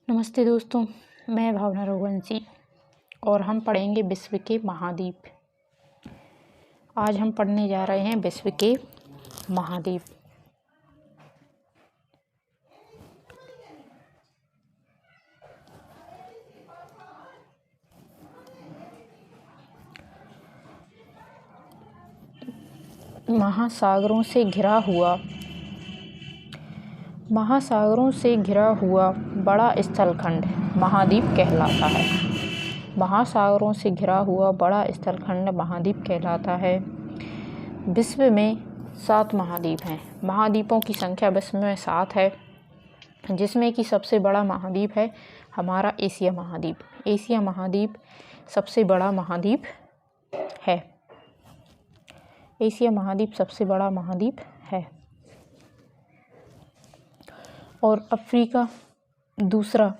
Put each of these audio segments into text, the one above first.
नमस्ते दोस्तों, मैं भावना रघुवंशी और हम पढ़ेंगे विश्व के महाद्वीप। आज हम पढ़ने जा रहे हैं विश्व के महाद्वीप। महासागरों से घिरा हुआ बड़ा स्थलखंड महाद्वीप कहलाता है। महासागरों से घिरा हुआ बड़ा स्थलखंड महाद्वीप कहलाता है। विश्व में 7 महाद्वीप हैं। महाद्वीपों की संख्या विश्व में 7 है, जिसमें कि सबसे बड़ा महाद्वीप है हमारा एशिया महाद्वीप। एशिया महाद्वीप सबसे बड़ा महाद्वीप है। एशिया महाद्वीप सबसे बड़ा महाद्वीप है और अफ्रीका दूसरा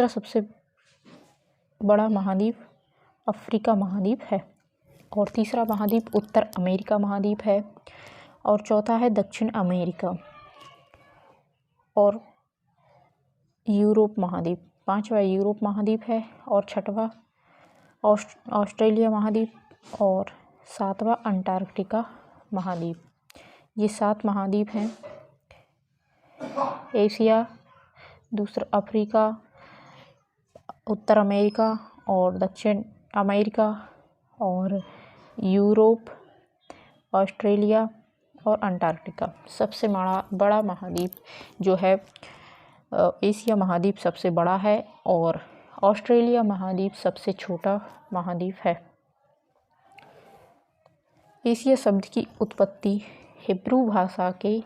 सबसे बड़ा महाद्वीप अफ्रीका महाद्वीप है और तीसरा महाद्वीप उत्तर अमेरिका महाद्वीप है और चौथा है दक्षिण अमेरिका और यूरोप महाद्वीप। 5वां यूरोप महाद्वीप है और 6वां ऑस्ट्रेलिया महाद्वीप और 7वां अंटार्कटिका महाद्वीप। ये 7 महाद्वीप हैं। एशिया, दूसरा अफ्रीका, उत्तर अमेरिका और दक्षिण अमेरिका और यूरोप, ऑस्ट्रेलिया और अंटार्कटिका। सबसे बड़ा महाद्वीप जो है एशिया महाद्वीप सबसे बड़ा है और ऑस्ट्रेलिया महाद्वीप सबसे छोटा महाद्वीप है। एशिया शब्द की उत्पत्ति हिब्रू भाषा के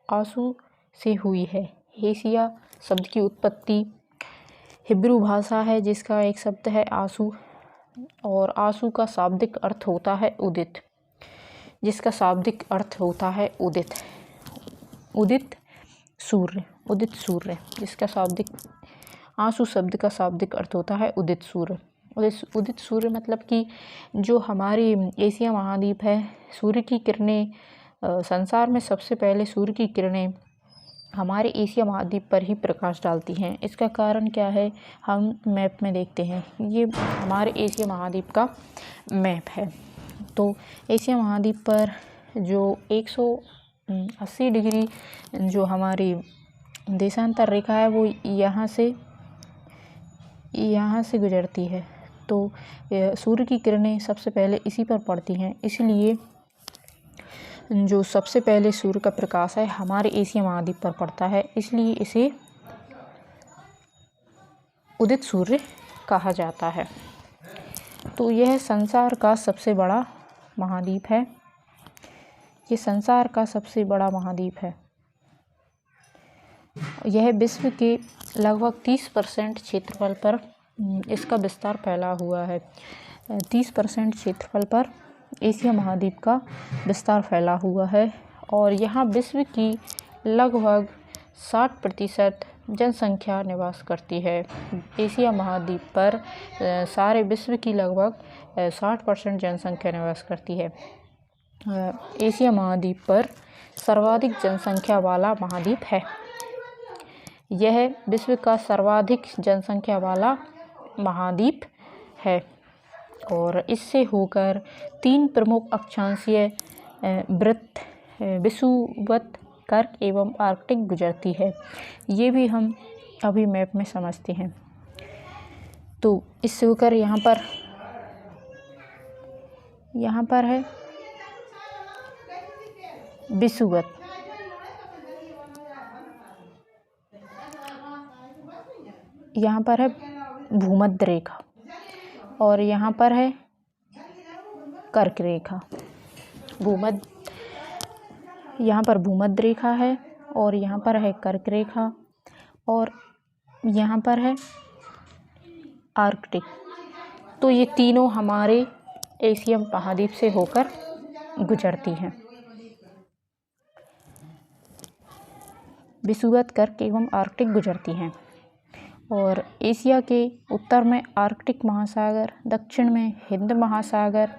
आंसू से हुई है। एशिया शब्द की उत्पत्ति हिब्रू भाषा है, जिसका एक शब्द है आंसू और आंसू का शाब्दिक अर्थ होता है उदित, जिसका शाब्दिक अर्थ होता है उदित सूर्य, जिसका शाब्दिक आंसू शब्द का शाब्दिक अर्थ होता है उदित सूर्य। उदित सूर्य मतलब कि जो हमारी एशिया महाद्वीप है, सूर्य की किरणें संसार में सबसे पहले सूर्य की किरणें हमारे एशिया महाद्वीप पर ही प्रकाश डालती हैं। इसका कारण क्या है, हम मैप में देखते हैं। ये हमारे एशिया महाद्वीप का मैप है। तो एशिया महाद्वीप पर जो 180 डिग्री जो हमारी देशांतर रेखा है वो यहाँ से गुजरती है। तो सूर्य की किरणें सबसे पहले इसी पर पड़ती हैं, इसलिए जो सबसे पहले सूर्य का प्रकाश है हमारे एशिया महाद्वीप पर पड़ता है, इसलिए इसे उदित सूर्य कहा जाता है। तो यह संसार का सबसे बड़ा महाद्वीप है। ये संसार का सबसे बड़ा महाद्वीप है। यह विश्व के लगभग 30% क्षेत्रफल पर इसका विस्तार फैला हुआ है। 30% क्षेत्रफल पर एशिया महाद्वीप का विस्तार फैला हुआ है और यहाँ विश्व की लगभग 60% जनसंख्या निवास करती है। एशिया महाद्वीप पर सारे विश्व की लगभग 60% जनसंख्या निवास करती है। एशिया महाद्वीप पर सर्वाधिक जनसंख्या वाला महाद्वीप है। यह विश्व का सर्वाधिक जनसंख्या वाला महाद्वीप है और इससे होकर 3 प्रमुख अक्षांशीय वृत्त विषुवत, कर्क एवं आर्कटिक गुजरती है। ये भी हम अभी मैप में समझते हैं। तो इससे होकर यहाँ पर है विषुवत, यहाँ पर है भूमध्य रेखा और यहाँ पर है कर्क रेखा। यहाँ पर भूमध्य रेखा है और यहाँ पर है कर्क रेखा और यहाँ पर है आर्कटिक। तो ये तीनों हमारे एशिया महाद्वीप से होकर गुजरती हैं। विषुवत, कर्क एवं आर्कटिक गुजरती हैं और एशिया के उत्तर में आर्कटिक महासागर, दक्षिण में हिंद महासागर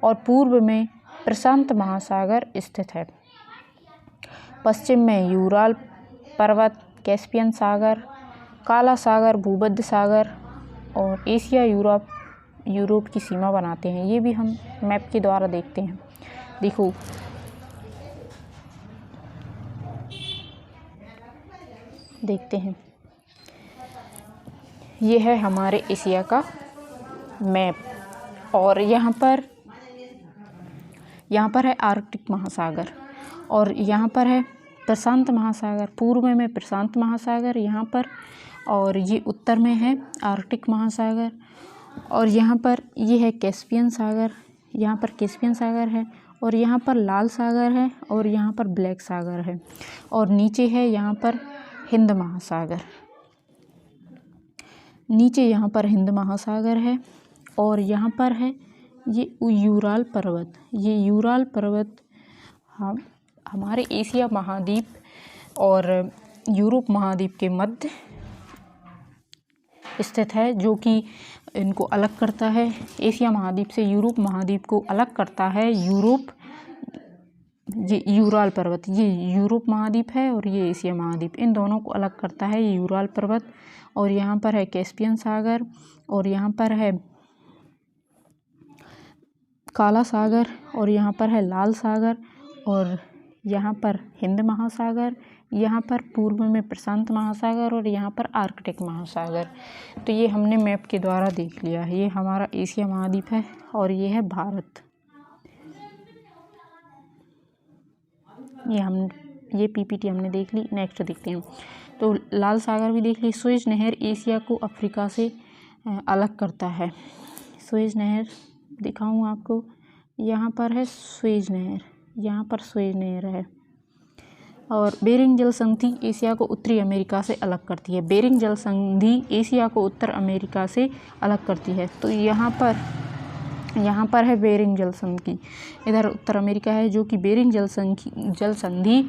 और पूर्व में प्रशांत महासागर स्थित है। पश्चिम में यूराल पर्वत, कैस्पियन सागर काला सागर, भूमध्य सागर और एशिया यूरोप की सीमा बनाते हैं। ये भी हम मैप के द्वारा देखते हैं। देखो, देखते हैं, ये है हमारे एशिया का मैप और यहाँ पर है आर्कटिक महासागर और यहाँ पर है प्रशांत महासागर। पूर्व में प्रशांत महासागर यहाँ पर, और ये उत्तर में है आर्कटिक महासागर, और यहाँ पर ये है कैस्पियन सागर। यहाँ पर कैस्पियन सागर है और यहाँ पर लाल सागर है और यहाँ पर ब्लैक सागर है, और नीचे है यहाँ पर हिंद महासागर। नीचे यहाँ पर हिंद महासागर है और यहाँ पर है ये यूराल पर्वत। ये यूराल पर्वत हमारे एशिया महाद्वीप और यूरोप महाद्वीप के मध्य स्थित है, जो कि इनको अलग करता है। एशिया महाद्वीप से यूरोप महाद्वीप को अलग करता है ये यूराल पर्वत। ये यूरोप महाद्वीप है और ये एशिया महाद्वीप, इन दोनों को अलग करता है ये यूराल पर्वत। और यहाँ पर है कैस्पियन सागर और यहाँ पर है काला सागर और यहाँ पर है लाल सागर और यहाँ पर हिंद महासागर, यहाँ पर पूर्व में प्रशांत महासागर और यहाँ पर आर्कटिक महासागर। तो ये हमने मैप के द्वारा देख लिया है। ये हमारा एशिया महाद्वीप है और ये है भारत। ये पीपीटी हमने देख ली। नेक्स्ट देखते हैं, तो लाल सागर भी देख ली। सुएज नहर एशिया को अफ्रीका से अलग करता है। सुएज नहर दिखाऊँ आपको, यहाँ पर है सुएज नहर, यहाँ पर सुएज नहर है। और बेरिंग जल संधि एशिया को उत्तरी अमेरिका से अलग करती है। बेरिंग जल संधि एशिया को उत्तर अमेरिका से अलग करती है। तो यहाँ पर है बेरिंग जल संधि, इधर उत्तर अमेरिका है, जो कि बेरिंग जल संधि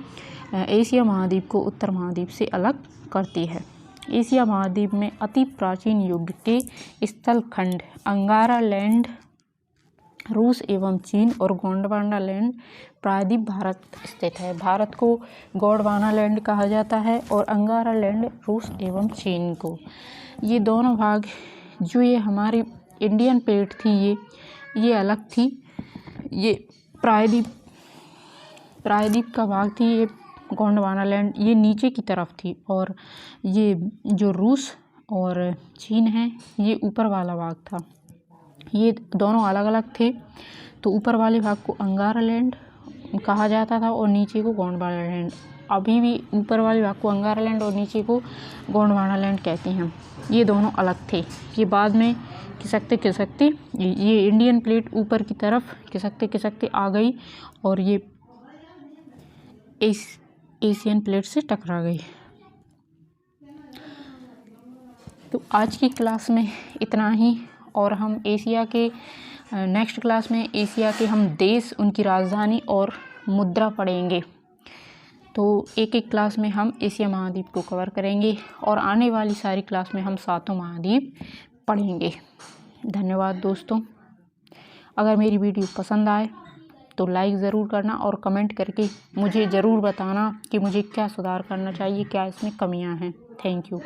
एशिया महाद्वीप को उत्तर महाद्वीप से अलग करती है। एशिया महाद्वीप में अति प्राचीन युग के स्थल खंड अंगारा लैंड रूस एवं चीन और गोंडवाना लैंड प्रायद्वीप भारत स्थित है। भारत को गोंडवाना लैंड कहा जाता है और अंगारा लैंड रूस एवं चीन को। ये दोनों भाग, जो ये हमारी इंडियन प्लेट थी, ये अलग थी। ये प्रायद्वीप का भाग थी, ये गोंडवाना लैंड ये नीचे की तरफ थी, और ये जो रूस और चीन है ये ऊपर वाला भाग था। ये दोनों अलग अलग थे। तो ऊपर वाले भाग को अंगारा लैंड कहा जाता था और नीचे को गोंडवाना लैंड। अभी भी ऊपर वाले भाग को अंगारा लैंड और नीचे को गोंडवाना लैंड कहते हैं। ये दोनों अलग थे। ये बाद में खिसकते ये इंडियन प्लेट ऊपर की तरफ खिसकते आ गई और ये एशियन प्लेट से टकरा गई। तो आज की क्लास में इतना ही, और हम एशिया के नेक्स्ट क्लास में एशिया के हम देश, उनकी राजधानी और मुद्रा पढ़ेंगे। तो एक एक क्लास में हम एशिया महाद्वीप को कवर करेंगे और आने वाली सारी क्लास में हम सातों महाद्वीप पढ़ेंगे। धन्यवाद दोस्तों। अगर मेरी वीडियो पसंद आए तो लाइक ज़रूर करना और कमेंट करके मुझे ज़रूर बताना कि मुझे क्या सुधार करना चाहिए, क्या इसमें कमियां हैं। Thank you.